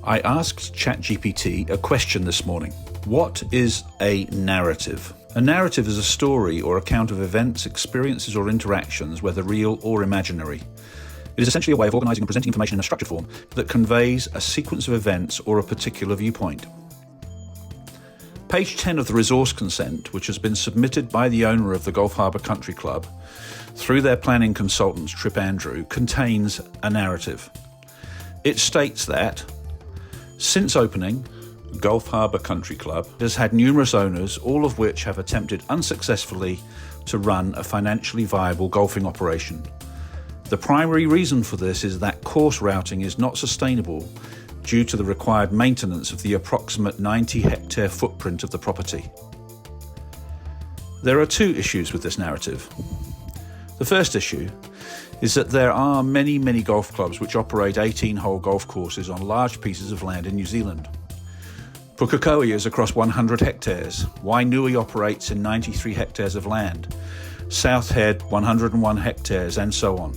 I asked ChatGPT a question this morning. What is a narrative? A narrative is a story or account of events, experiences or interactions, whether real or imaginary. It is essentially a way of organising and presenting information in a structured form that conveys a sequence of events or a particular viewpoint. Page 10 of the resource consent, which has been submitted by the owner of the Gulf Harbour Country Club through their planning consultants Trip Andrew, contains a narrative. It states that, since opening, Gulf Harbour Country Club has had numerous owners, all of which have attempted unsuccessfully to run a financially viable golfing operation. The primary reason for this is that course routing is not sustainable due to the required maintenance of the approximate 90-hectare footprint of the property. There are two issues with this narrative. The first issue is that there are many golf clubs which operate 18-hole golf courses on large pieces of land in New Zealand. Pukekohe is across 100 hectares. Wainui operates in 93 hectares of land. South Head, 101 hectares, and so on.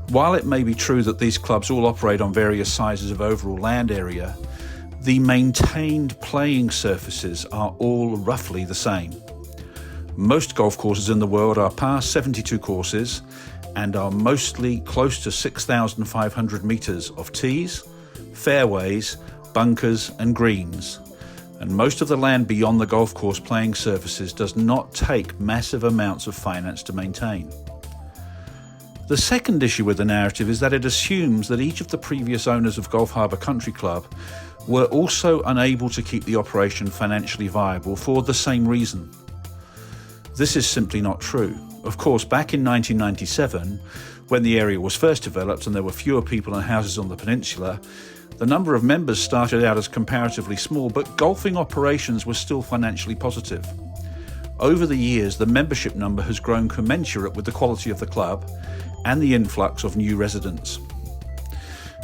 While it may be true that these clubs all operate on various sizes of overall land area, the maintained playing surfaces are all roughly the same. Most golf courses in the world are par 72 courses and are mostly close to 6,500 metres of tees, fairways, bunkers and greens. And most of the land beyond the golf course playing surfaces does not take massive amounts of finance to maintain. The second issue with the narrative is that it assumes that each of the previous owners of Gulf Harbour Country Club were also unable to keep the operation financially viable for the same reason. This is simply not true. Of course, back in 1997, when the area was first developed and there were fewer people and houses on the peninsula, the number of members started out as comparatively small, but golfing operations were still financially positive. Over the years, the membership number has grown commensurate with the quality of the club and the influx of new residents.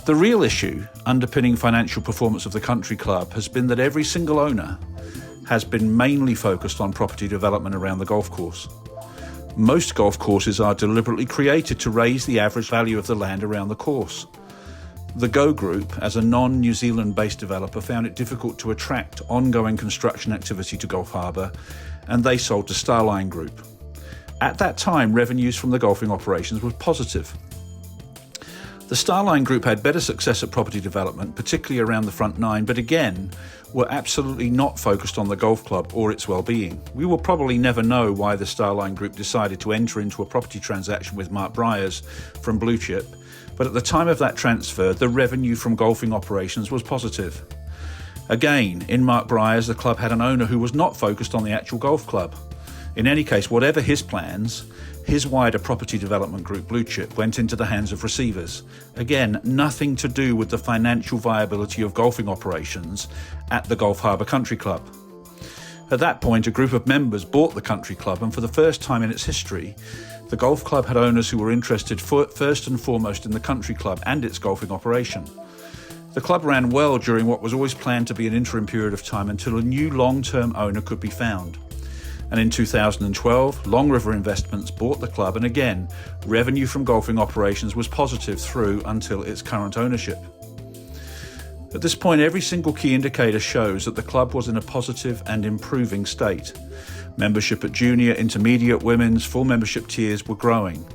The real issue underpinning financial performance of the country club has been that every single owner has been mainly focused on property development around the golf course. Most golf courses are deliberately created to raise the average value of the land around the course. The Go Group, as a non-New Zealand-based developer, found it difficult to attract ongoing construction activity to Gulf Harbour, and they sold to Starline Group. At that time, revenues from the golfing operations were positive. The Starline Group had better success at property development, particularly around the front nine, but again, were absolutely not focused on the golf club or its well-being. We will probably never know why the Starline Group decided to enter into a property transaction with Mark Briers from Blue Chip, but at the time of that transfer, the revenue from golfing operations was positive. Again, in Mark Briers, the club had an owner who was not focused on the actual golf club. In any case, whatever his plans, his wider property development group, Blue Chip, went into the hands of receivers. Again, nothing to do with the financial viability of golfing operations at the Gulf Harbour Country Club. At that point, a group of members bought the country club, and for the first time in its history, the golf club had owners who were interested first and foremost in the country club and its golfing operation. The club ran well during what was always planned to be an interim period of time until a new long-term owner could be found. And in 2012, Long River Investments bought the club, and again, revenue from golfing operations was positive through until its current ownership. At this point, every single key indicator shows that the club was in a positive and improving state. Membership at junior, intermediate, women's, full membership tiers were growing.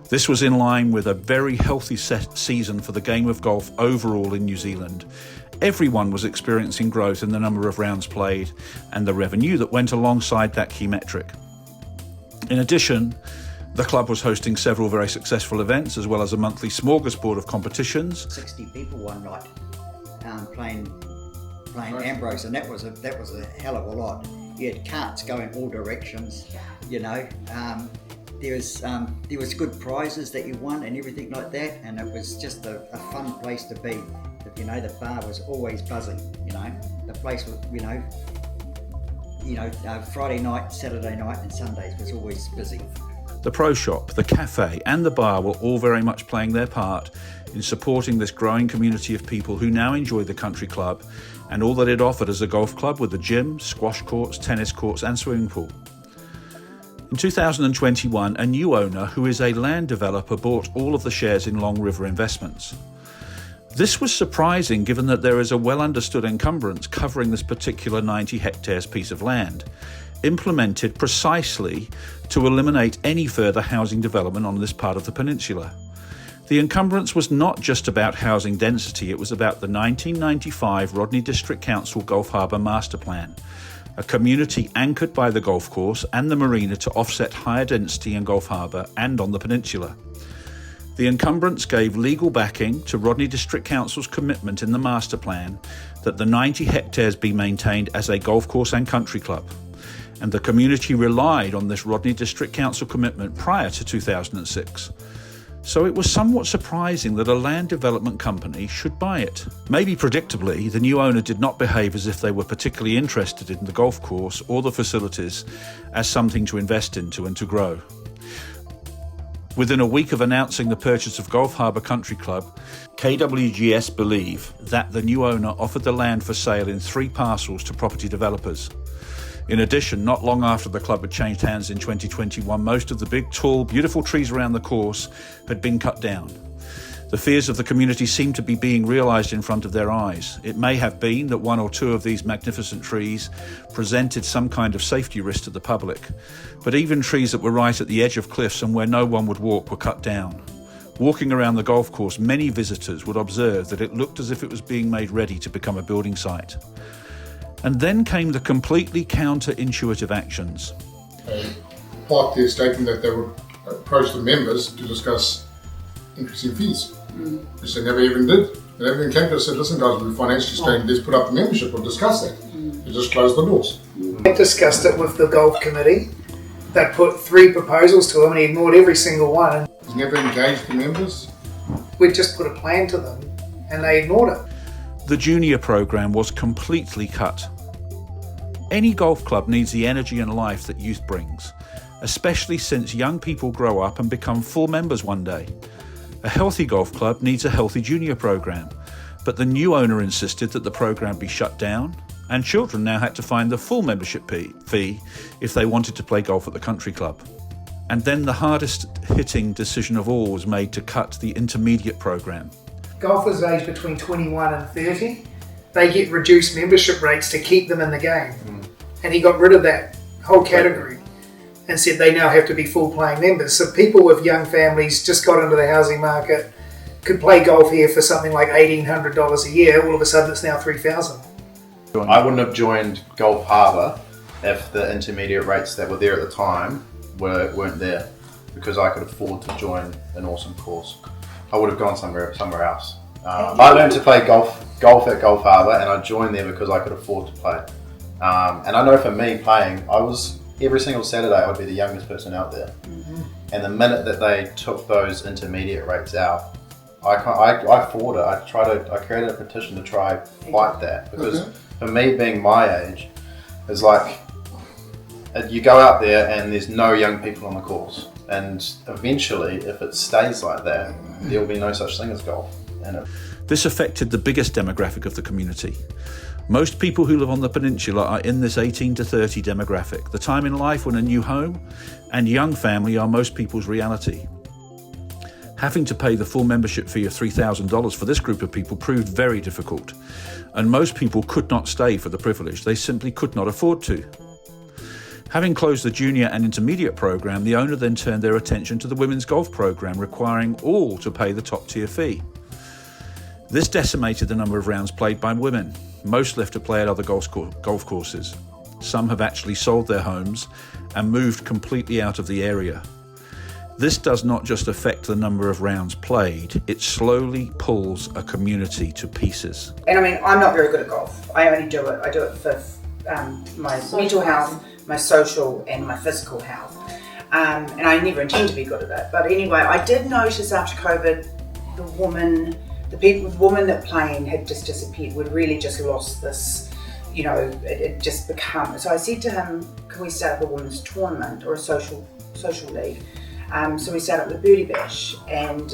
This was in line with a very healthy season for the game of golf overall in New Zealand. Everyone was experiencing growth in the number of rounds played and the revenue that went alongside that key metric. In addition, the club was hosting several very successful events as well as a monthly smorgasbord of competitions. 60 people one night playing Ambrose, and that was a hell of a lot. You had carts going all directions, you know. There was good prizes that you won and everything like that, and it was just a fun place to be. You know, the bar was always buzzing. You know, the place was, Friday night, Saturday night, and Sundays was always busy. The pro shop, the cafe, and the bar were all very much playing their part in supporting this growing community of people who now enjoy the country club and all that it offered as a golf club with a gym, squash courts, tennis courts, and swimming pool. In 2021, a new owner, who is a land developer, bought all of the shares in Long River Investments. This was surprising given that there is a well understood encumbrance covering this particular 90 hectares piece of land, implemented precisely to eliminate any further housing development on this part of the peninsula. The encumbrance was not just about housing density, it was about the 1995 Rodney District Council Gulf Harbour Master Plan, a community anchored by the golf course and the marina to offset higher density in Gulf Harbour and on the peninsula. The encumbrance gave legal backing to Rodney District Council's commitment in the master plan that the 90 hectares be maintained as a golf course and country club, and the community relied on this Rodney District Council commitment prior to 2006. So it was somewhat surprising that a land development company should buy it. Maybe predictably, the new owner did not behave as if they were particularly interested in the golf course or the facilities as something to invest into and to grow. Within a week of announcing the purchase of Gulf Harbour Country Club, KWGS believe that the new owner offered the land for sale in 3 parcels to property developers. In addition, not long after the club had changed hands in 2021, most of the big, tall, beautiful trees around the course had been cut down. The fears of the community seemed to be being realised in front of their eyes. It may have been that 1 or 2 of these magnificent trees presented some kind of safety risk to the public, but even trees that were right at the edge of cliffs and where no one would walk were cut down. Walking around the golf course, many visitors would observe that it looked as if it was being made ready to become a building site. And then came the completely counter-intuitive actions. They parked their statement that they would approach the members to discuss increasing fees, which they never even did. They never even came to us and said, listen guys, we're financially strained, let's put up the membership, we'll discuss that. They just closed the doors. We discussed it with the golf committee. They put 3 proposals to him and he ignored every single one. He's never engaged the members. We just put a plan to them and they ignored it. The junior program was completely cut. Any golf club needs the energy and life that youth brings, especially since young people grow up and become full members one day. A healthy golf club needs a healthy junior program, but the new owner insisted that the program be shut down, and children now had to find the full membership fee if they wanted to play golf at the country club. And then the hardest hitting decision of all was made to cut the intermediate program. Golfers aged between 21 and 30, they get reduced membership rates to keep them in the game. And he got rid of that whole category and said they now have to be full playing members. So people with young families just got into the housing market, could play golf here for something like $1,800 a year. All of a sudden it's now $3,000. I wouldn't have joined Gulf Harbour if the intermediate rates that were there at the time weren't there, because I could afford to join an awesome course. I would have gone somewhere else. I learned to play golf at Gulf Harbour, and I joined there because I could afford to play. And I know for me playing, every single Saturday I would be the youngest person out there. And the minute that they took those intermediate rates out, I fought it. I created a petition to try fight that, because for me, being my age, is like you go out there and there's no young people on the course, and eventually, if it stays like that, there will be no such thing as golf. This affected the biggest demographic of the community. Most people who live on the peninsula are in this 18 to 30 demographic, the time in life when a new home and young family are most people's reality. Having to pay the full membership fee of $3,000 for this group of people proved very difficult, and most people could not stay for the privilege. They simply could not afford to. Having closed the junior and intermediate program, the owner then turned their attention to the women's golf program, requiring all to pay the top tier fee. This decimated the number of rounds played by women. Most left to play at other golf courses. Some have actually sold their homes and moved completely out of the area. This does not just affect the number of rounds played, it slowly pulls a community to pieces. And I mean, I'm not very good at golf. I only do it. I do it for my mental health, my social and my physical health. And I never intend to be good at it. But anyway, I did notice after COVID, the women that playing had just disappeared. We'd really just lost this, it just become. So I said to him, can we start up a women's tournament or a social league? So we set up the Birdie Bash, and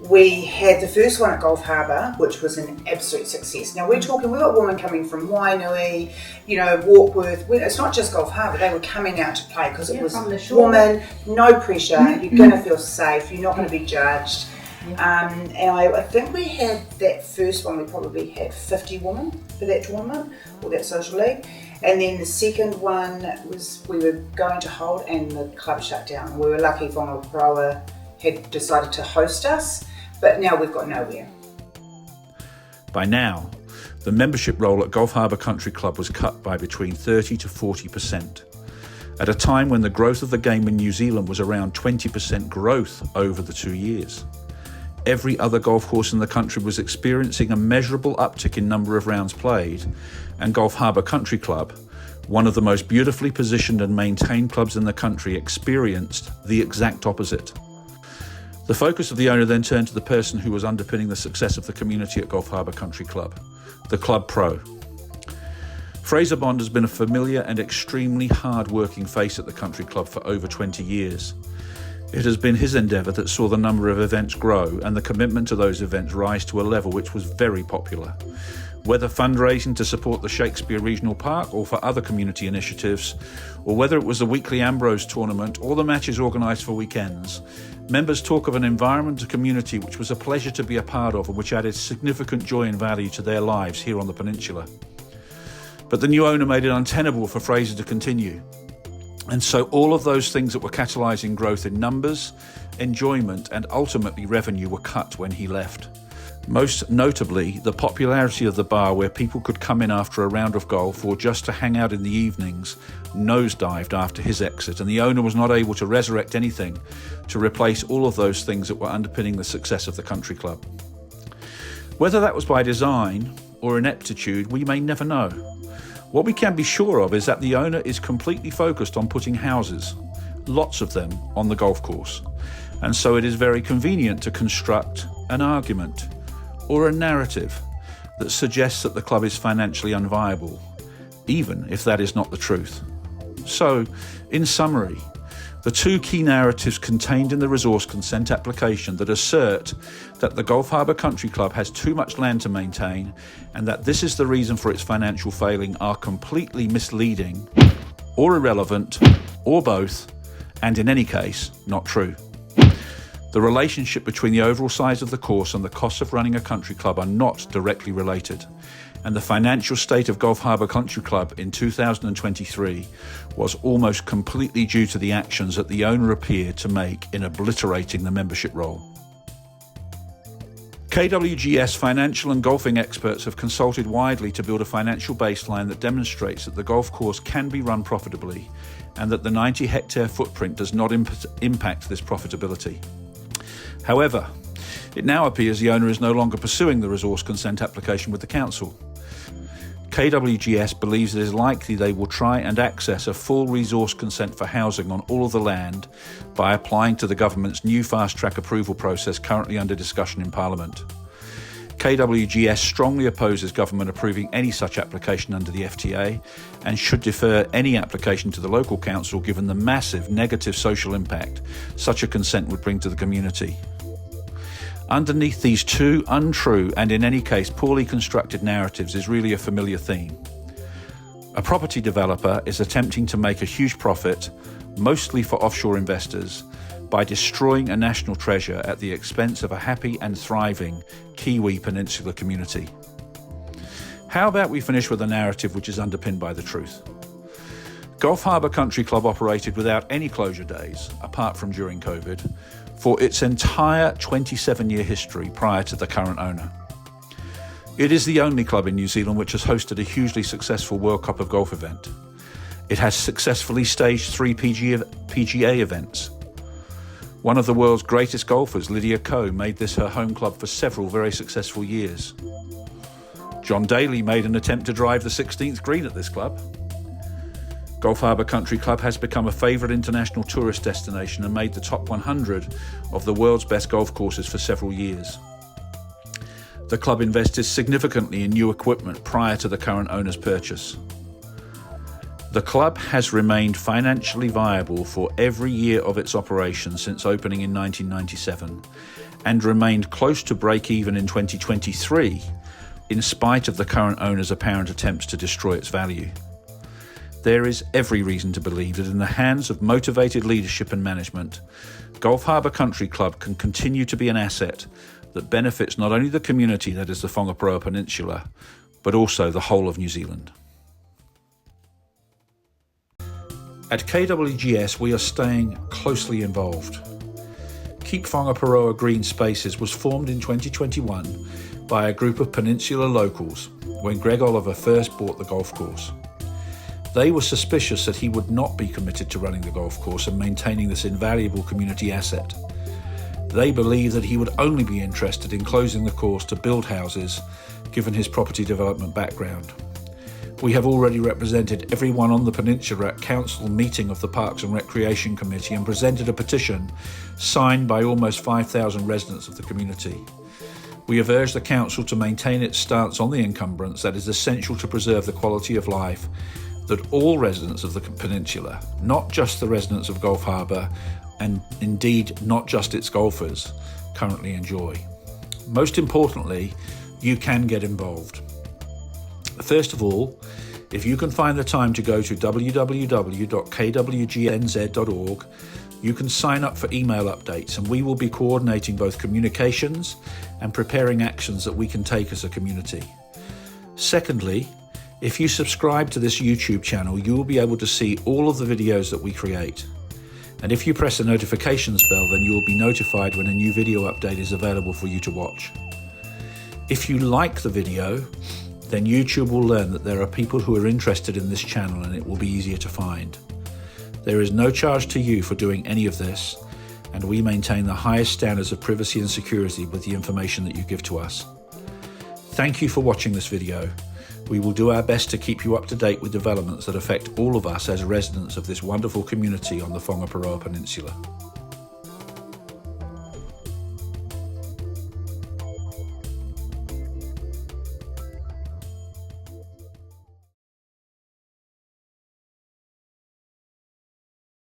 we had the first one at Gulf Harbour, which was an absolute success. Now we've got women coming from Wainui, Warkworth. It's not just Gulf Harbour, they were coming out to play because it was women, no pressure, you're going to feel safe, you're not going to be judged. And I think we had that first one, we probably had 50 women for that tournament, or that social league. And then the second one was we were going to hold and the club shut down. We were lucky Whangaproa had decided to host us, but now we've got nowhere. By now, the membership roll at Gulf Harbour Country Club was cut by between 30 to 40%, at a time when the growth of the game in New Zealand was around 20% growth over the 2 years. Every other golf course in the country was experiencing a measurable uptick in number of rounds played, and Gulf Harbour Country Club, one of the most beautifully positioned and maintained clubs in the country, experienced the exact opposite. The focus of the owner then turned to the person who was underpinning the success of the community at Gulf Harbour Country Club, the club pro. Fraser Bond has been a familiar and extremely hard-working face at the country club for over 20 years. It has been his endeavour that saw the number of events grow and the commitment to those events rise to a level which was very popular. Whether fundraising to support the Shakespeare Regional Park or for other community initiatives, or whether it was the weekly Ambrose tournament or the matches organised for weekends, members talk of an environment and community which was a pleasure to be a part of and which added significant joy and value to their lives here on the peninsula. But the new owner made it untenable for Fraser to continue. And so all of those things that were catalysing growth in numbers, enjoyment and ultimately revenue were cut when he left. Most notably, the popularity of the bar where people could come in after a round of golf or just to hang out in the evenings nosedived after his exit, and the owner was not able to resurrect anything to replace all of those things that were underpinning the success of the country club. Whether that was by design or ineptitude, we may never know. What we can be sure of is that the owner is completely focused on putting houses, lots of them, on the golf course, and so it is very convenient to construct an argument or a narrative that suggests that the club is financially unviable, even if that is not the truth. So, in summary, the two key narratives contained in the resource consent application that assert that the Gulf Harbour Country Club has too much land to maintain and that this is the reason for its financial failing are completely misleading, or irrelevant, or both, and in any case, not true. The relationship between the overall size of the course and the costs of running a country club are not directly related, and the financial state of Gulf Harbour Country Club in 2023 was almost completely due to the actions that the owner appeared to make in obliterating the membership roll. KWGS financial and golfing experts have consulted widely to build a financial baseline that demonstrates that the golf course can be run profitably and that the 90-hectare footprint does not impact this profitability. However, it now appears the owner is no longer pursuing the resource consent application with the council. KWGS believes it is likely they will try and access a full resource consent for housing on all of the land by applying to the government's new fast-track approval process currently under discussion in Parliament. KWGS strongly opposes government approving any such application under the FTA and should defer any application to the local council given the massive negative social impact such a consent would bring to the community. Underneath these two untrue and in any case poorly constructed narratives is really a familiar theme. A property developer is attempting to make a huge profit, mostly for offshore investors, by destroying a national treasure at the expense of a happy and thriving Kiwi peninsula community. How about we finish with a narrative which is underpinned by the truth? Gulf Harbour Country Club operated without any closure days, apart from during COVID, for its entire 27-year history prior to the current owner. It is the only club in New Zealand which has hosted a hugely successful World Cup of Golf event. It has successfully staged 3 PGA events. One of the world's greatest golfers, Lydia Ko, made this her home club for several very successful years. John Daly made an attempt to drive the 16th green at this club. Gulf Harbour Country Club has become a favourite international tourist destination and made the top 100 of the world's best golf courses for several years. The club invested significantly in new equipment prior to the current owner's purchase. The club has remained financially viable for every year of its operation since opening in 1997 and remained close to break-even in 2023 in spite of the current owner's apparent attempts to destroy its value. There is every reason to believe that in the hands of motivated leadership and management, Gulf Harbour Country Club can continue to be an asset that benefits not only the community that is the Whangaparoa Peninsula, but also the whole of New Zealand. At KWGS, we are staying closely involved. Keep Whangaparoa Green Spaces was formed in 2021 by a group of peninsula locals when Greg Oliver first bought the golf course. They were suspicious that he would not be committed to running the golf course and maintaining this invaluable community asset. They believed that he would only be interested in closing the course to build houses, given his property development background. We have already represented everyone on the peninsula at council meeting of the Parks and Recreation Committee and presented a petition signed by almost 5,000 residents of the community. We have urged the council to maintain its stance on the encumbrance that is essential to preserve the quality of life that all residents of the peninsula, not just the residents of Gulf Harbour, and indeed not just its golfers, currently enjoy. Most importantly, you can get involved. First of all, if you can find the time to go to www.kwgnz.org, you can sign up for email updates, and we will be coordinating both communications and preparing actions that we can take as a community. Secondly, if you subscribe to this YouTube channel, you will be able to see all of the videos that we create. And if you press the notifications bell, then you will be notified when a new video update is available for you to watch. If you like the video, then YouTube will learn that there are people who are interested in this channel and it will be easier to find. There is no charge to you for doing any of this, and we maintain the highest standards of privacy and security with the information that you give to us. Thank you for watching this video. We will do our best to keep you up to date with developments that affect all of us as residents of this wonderful community on the Whangaparoa Peninsula.